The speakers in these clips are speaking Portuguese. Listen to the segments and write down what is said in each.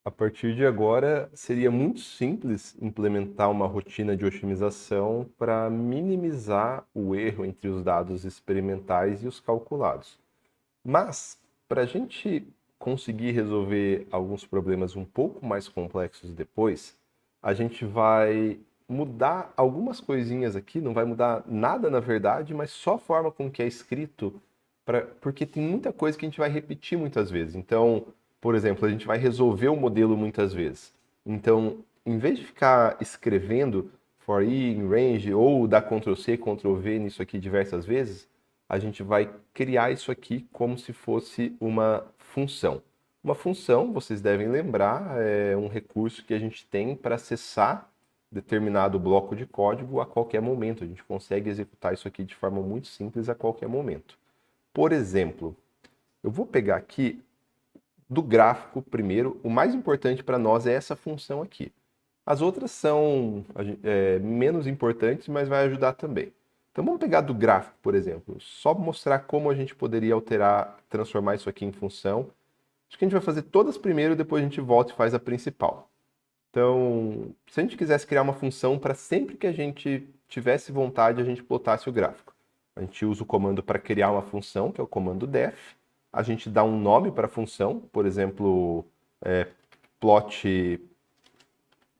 A partir de agora, seria muito simples implementar uma rotina de otimização para minimizar o erro entre os dados experimentais e os calculados. Mas, para a gente conseguir resolver alguns problemas um pouco mais complexos depois, a gente vai mudar algumas coisinhas aqui, não vai mudar nada na verdade, mas só a forma com que é escrito, porque tem muita coisa que a gente vai repetir muitas vezes. Então, por exemplo, a gente vai resolver o modelo muitas vezes. Então, em vez de ficar escrevendo for i in range ou dar Ctrl C, Ctrl V nisso aqui diversas vezes, a gente vai criar isso aqui como se fosse uma função. Uma função, vocês devem lembrar, é um recurso que a gente tem para acessar determinado bloco de código a qualquer momento. A gente consegue executar isso aqui de forma muito simples a qualquer momento. Por exemplo, eu vou pegar aqui do gráfico primeiro. O mais importante para nós é essa função aqui. As outras são menos importantes, mas vai ajudar também. Então vamos pegar do gráfico, por exemplo, só mostrar como a gente poderia alterar, transformar isso aqui em função. Acho que a gente vai fazer todas primeiro, depois a gente volta e faz a principal. Então, se a gente quisesse criar uma função para sempre que a gente tivesse vontade, a gente plotasse o gráfico. A gente usa o comando para criar uma função, que é o comando def. A gente dá um nome para a função, por exemplo, plot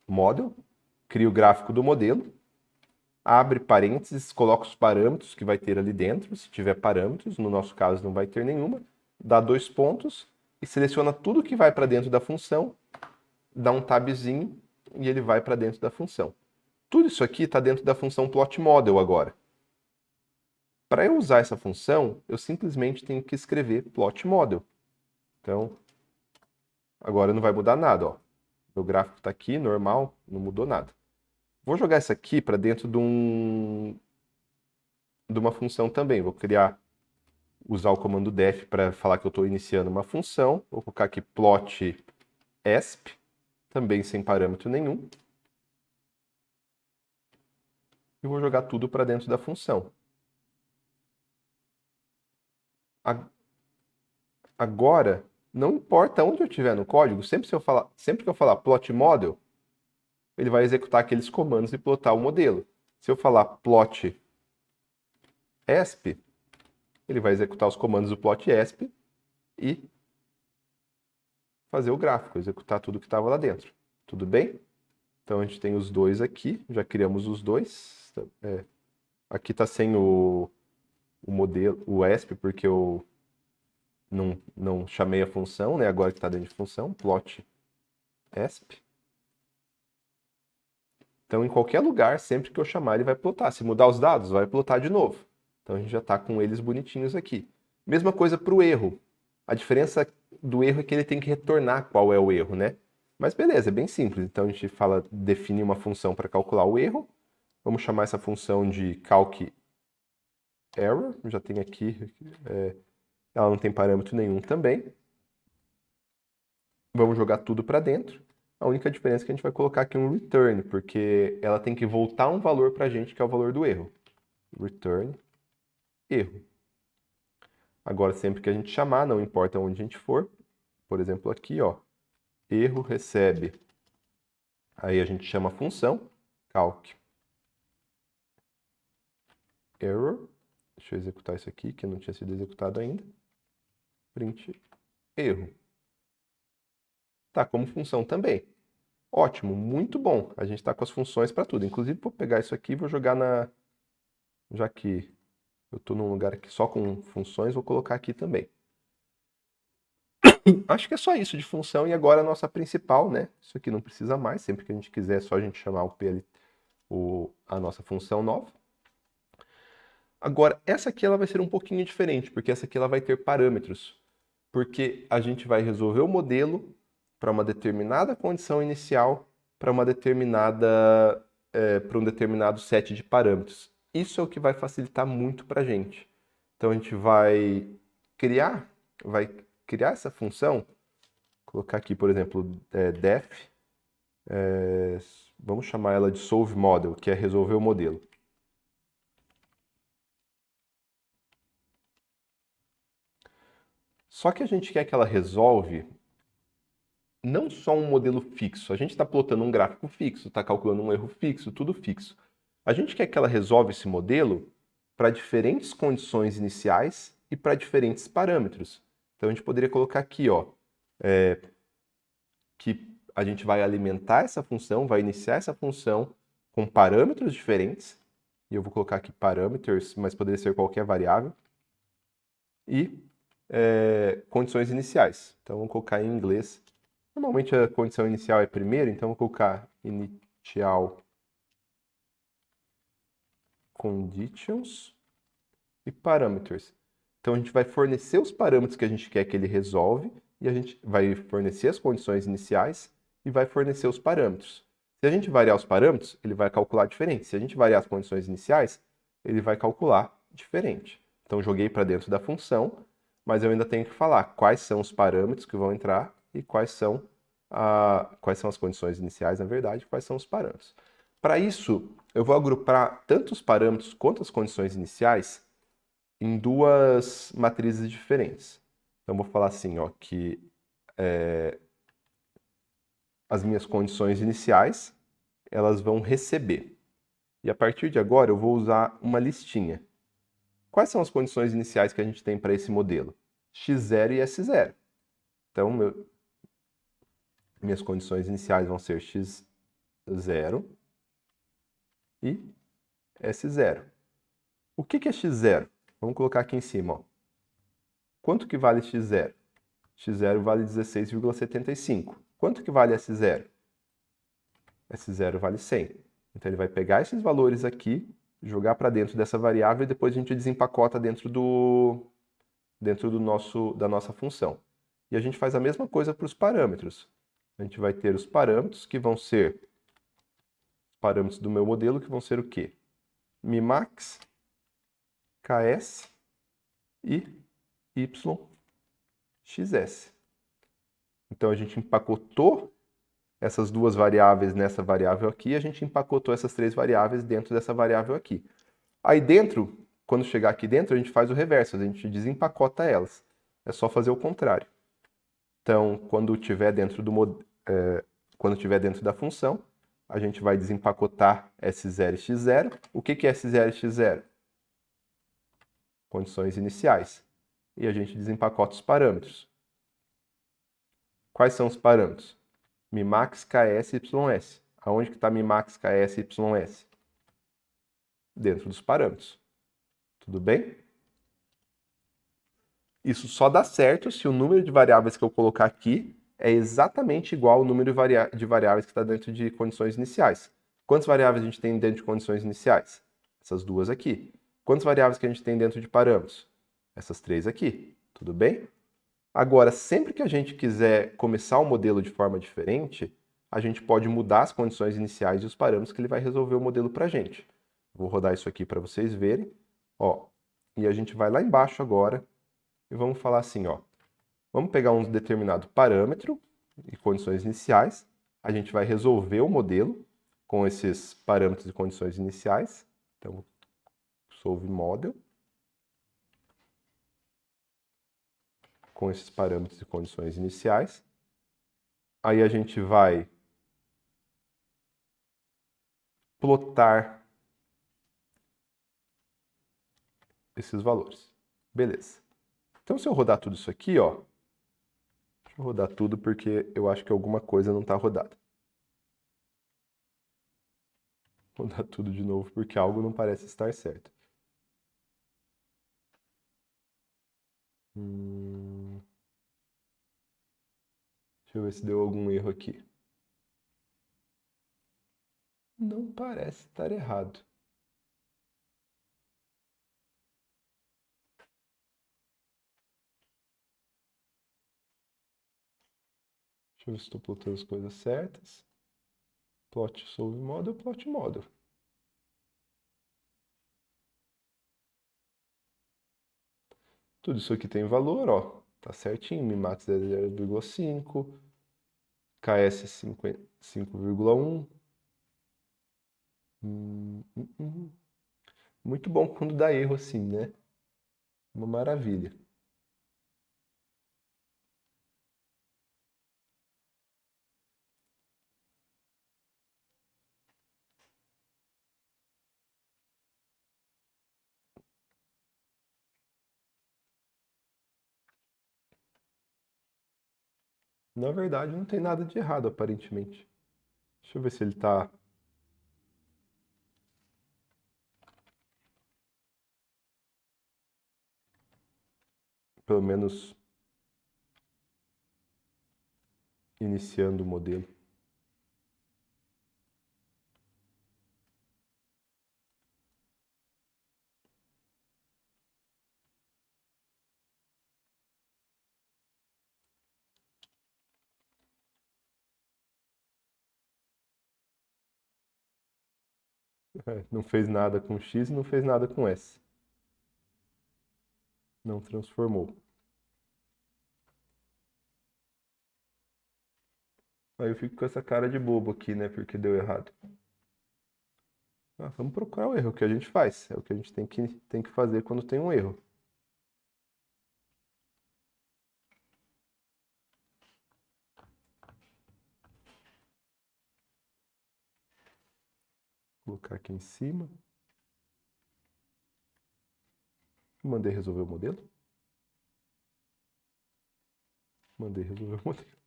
model, cria o gráfico do modelo, abre parênteses, coloca os parâmetros que vai ter ali dentro, se tiver parâmetros, no nosso caso não vai ter nenhuma, dá 2 pontos e seleciona tudo que vai para dentro da função, dá um tabzinho e ele vai para dentro da função. Tudo isso aqui está dentro da função plot model agora. Para eu usar essa função, eu simplesmente tenho que escrever plot model. Então, agora não vai mudar nada, ó. Meu gráfico está aqui, normal, não mudou nada. Vou jogar isso aqui para dentro de uma função também. Vou usar o comando def para falar que eu estou iniciando uma função. Vou colocar aqui plot esp, também sem parâmetro nenhum. E vou jogar tudo para dentro da função. Agora, não importa onde eu estiver no código, sempre que eu falar plot model, ele vai executar aqueles comandos e plotar o modelo. Se eu falar plot esp, ele vai executar os comandos do plot esp e fazer o gráfico, executar tudo que estava lá dentro. Tudo bem? Então a gente tem os dois aqui, já criamos os dois. Aqui está sem o modelo, o esp, porque eu não chamei a função, né? Agora que está dentro de função, plot esp. Então, em qualquer lugar, sempre que eu chamar, ele vai plotar. Se mudar os dados, vai plotar de novo. Então, a gente já está com eles bonitinhos aqui. Mesma coisa para o erro. A diferença do erro é que ele tem que retornar qual é o erro, né? Mas beleza, é bem simples. Então, a gente fala, definir uma função para calcular o erro. Vamos chamar essa função de calc error. Já tem aqui, ela não tem parâmetro nenhum também. Vamos jogar tudo para dentro. A única diferença é que a gente vai colocar aqui um return, porque ela tem que voltar um valor para a gente, que é o valor do erro. Return, erro. Agora, sempre que a gente chamar, não importa onde a gente for, por exemplo aqui, ó, erro recebe. Aí a gente chama a função, calc error. Deixa eu executar isso aqui, que não tinha sido executado ainda. Print erro. Tá como função também. Ótimo, muito bom. A gente está com as funções para tudo. Inclusive, vou pegar isso aqui e vou jogar na... Já que eu estou num lugar aqui só com funções, vou colocar aqui também. Acho que é só isso de função e agora a nossa principal, né? Isso aqui não precisa mais, sempre que a gente quiser é só a gente chamar a nossa função nova. Agora, essa aqui ela vai ser um pouquinho diferente, porque essa aqui ela vai ter parâmetros. Porque a gente vai resolver o modelo para uma determinada condição inicial, para para um determinado set de parâmetros. Isso é o que vai facilitar muito para a gente. Então a gente criar, vai criar essa função, colocar aqui, por exemplo, def, vamos chamar ela de solve model, que é resolver o modelo. Só que a gente quer que ela resolve não só um modelo fixo. A gente está plotando um gráfico fixo, está calculando um erro fixo, tudo fixo. A gente quer que ela resolva esse modelo para diferentes condições iniciais e para diferentes parâmetros. Então a gente poderia colocar aqui, ó, que a gente vai alimentar essa função, vai iniciar essa função com parâmetros diferentes. E eu vou colocar aqui parameters, mas poderia ser qualquer variável. E condições iniciais. Então vamos colocar em inglês. Normalmente a condição inicial é primeiro, então vou colocar initial conditions e parameters. Então a gente vai fornecer os parâmetros que a gente quer que ele resolve e a gente vai fornecer as condições iniciais e vai fornecer os parâmetros. Se a gente variar os parâmetros, ele vai calcular diferente. Se a gente variar as condições iniciais, ele vai calcular diferente. Então joguei para dentro da função, mas eu ainda tenho que falar quais são os parâmetros que vão entrar e quais são as condições iniciais, na verdade, quais são os parâmetros. Para isso, eu vou agrupar tanto os parâmetros quanto as condições iniciais em duas matrizes diferentes. Então, vou falar assim, ó, que as minhas condições iniciais, elas vão receber. E a partir de agora, eu vou usar uma listinha. Quais são as condições iniciais que a gente tem para esse modelo? x0 e s0. Então, minhas condições iniciais vão ser x0 e S0. O que é x0? Vamos colocar aqui em cima. Ó. Quanto que vale x0? x0 vale 16,75. Quanto que vale S0? S0 vale 100. Então ele vai pegar esses valores aqui, jogar para dentro dessa variável e depois a gente desempacota dentro da nossa função. E a gente faz a mesma coisa para os parâmetros. A gente vai ter os parâmetros que vão ser os parâmetros do meu modelo, que vão ser o quê? Mimax, KS e YXS. Então a gente empacotou essas duas variáveis nessa variável aqui, a gente empacotou essas três variáveis dentro dessa variável aqui. Aí dentro, quando chegar aqui dentro, a gente faz o reverso, a gente desempacota elas. É só fazer o contrário. Então, quando tiver dentro da função, a gente vai desempacotar S0 e X0. O que é S0 e X0? Condições iniciais. E a gente desempacota os parâmetros. Quais são os parâmetros? Mimax, KS e YS. Aonde que está Mimax, KS e YS? Dentro dos parâmetros. Tudo bem? Isso só dá certo se o número de variáveis que eu colocar aqui é exatamente igual ao número de variáveis que está dentro de condições iniciais. Quantas variáveis a gente tem dentro de condições iniciais? Essas duas aqui. Quantas variáveis que a gente tem dentro de parâmetros? Essas três aqui. Tudo bem? Agora, sempre que a gente quiser começar o modelo de forma diferente, a gente pode mudar as condições iniciais e os parâmetros que ele vai resolver o modelo para a gente. Vou rodar isso aqui para vocês verem. Ó, e a gente vai lá embaixo agora e vamos falar assim, ó. Vamos pegar um determinado parâmetro e condições iniciais. A gente vai resolver o modelo com esses parâmetros e condições iniciais. Então, solve model. Com esses parâmetros e condições iniciais. Aí a gente vai plotar esses valores. Beleza. Então, se eu rodar tudo isso aqui, ó, deixa eu rodar tudo porque eu acho que alguma coisa não está rodada. Vou rodar tudo de novo porque algo não parece estar certo. Deixa eu ver se deu algum erro aqui. Não parece estar errado. Deixa eu ver se estou plotando as coisas certas. Plot solve model, plot model. Tudo isso aqui tem valor, ó. Tá certinho. Mimax é 0,5. KS 5,1. Muito bom quando dá erro assim, né? Uma maravilha. Na verdade, não tem nada de errado, aparentemente. Deixa eu ver se ele está... pelo menos iniciando o modelo. Não fez nada com X e não fez nada com S. Não transformou. Aí eu fico com essa cara de bobo aqui, né? Porque deu errado. Vamos procurar o erro, o que a gente faz. É o que a gente tem que fazer quando tem um erro. Vou colocar aqui em cima. Mandei resolver o modelo. Mandei resolver o modelo.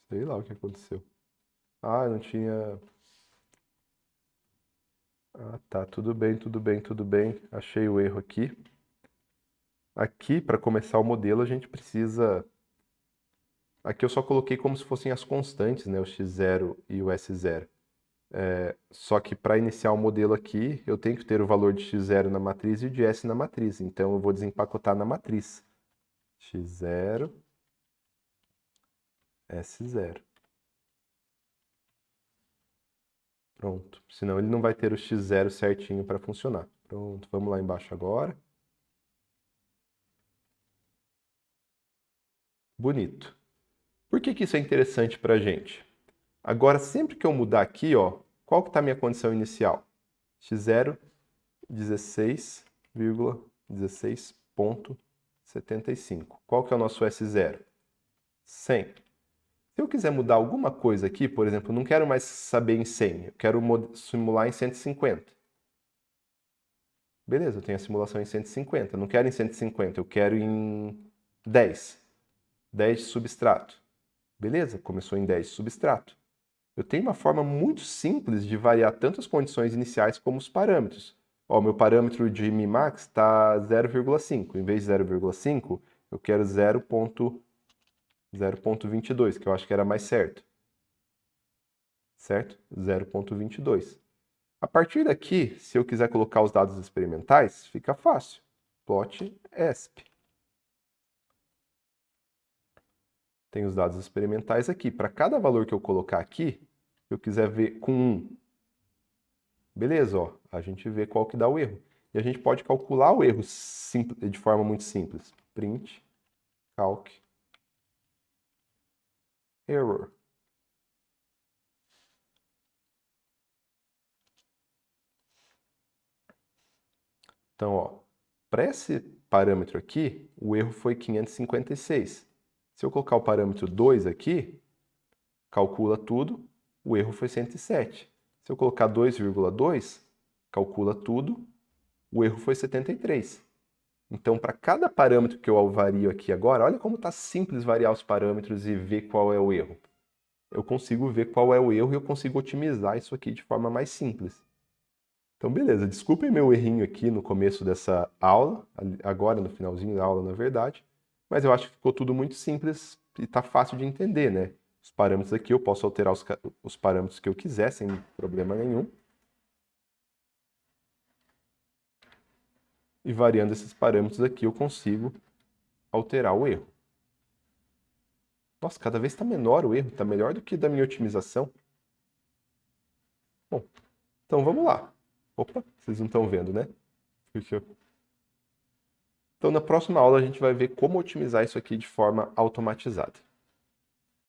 Sei lá o que aconteceu. Ah, não tinha... Ah, tá. Tudo bem, tudo bem, tudo bem. Achei o erro aqui. Aqui, para começar o modelo, a gente precisa... Aqui eu só coloquei como se fossem as constantes, né? O x0 e o s0. Só que para iniciar o modelo aqui, eu tenho que ter o valor de x0 na matriz e o de s na matriz. Então, eu vou desempacotar na matriz. x0, s0. Pronto. Senão ele não vai ter o x0 certinho para funcionar. Pronto, vamos lá embaixo agora. Bonito. Por que que isso é interessante para a gente? Agora, sempre que eu mudar aqui, ó, qual que está a minha condição inicial? x0, 16,16.75. Qual que é o nosso S0? 100. Se eu quiser mudar alguma coisa aqui, por exemplo, eu não quero mais saber em 100, eu quero simular em 150. Beleza, eu tenho a simulação em 150. Eu não quero em 150, eu quero em 10. 10 de substrato. Beleza, começou em 10 de substrato. Eu tenho uma forma muito simples de variar tanto as condições iniciais como os parâmetros. Ó, meu parâmetro de Mimax está 0,5. Em vez de 0,5, eu quero 0,22, que eu acho que era mais certo. Certo? 0,22. A partir daqui, se eu quiser colocar os dados experimentais, fica fácil. Plot ESP. Tem os dados experimentais aqui. Para cada valor que eu colocar aqui, se eu quiser ver com 1, beleza, ó, a gente vê qual que dá o erro. E a gente pode calcular o erro de forma muito simples. Print, calc, error. Então, ó, para esse parâmetro aqui, o erro foi 556. Se eu colocar o parâmetro 2 aqui, calcula tudo, o erro foi 107. Se eu colocar 2,2, calcula tudo, o erro foi 73. Então, para cada parâmetro que eu vario aqui agora, olha como está simples variar os parâmetros e ver qual é o erro. Eu consigo ver qual é o erro e eu consigo otimizar isso aqui de forma mais simples. Então, beleza, desculpem meu errinho aqui no começo dessa aula, agora no finalzinho da aula, na verdade, mas eu acho que ficou tudo muito simples e está fácil de entender, né? Os parâmetros aqui, eu posso alterar os parâmetros que eu quiser, sem problema nenhum. E variando esses parâmetros aqui, eu consigo alterar o erro. Nossa, cada vez está menor o erro, está melhor do que da minha otimização. Bom, então vamos lá. Opa, vocês não estão vendo, né? Então, na próxima aula, a gente vai ver como otimizar isso aqui de forma automatizada.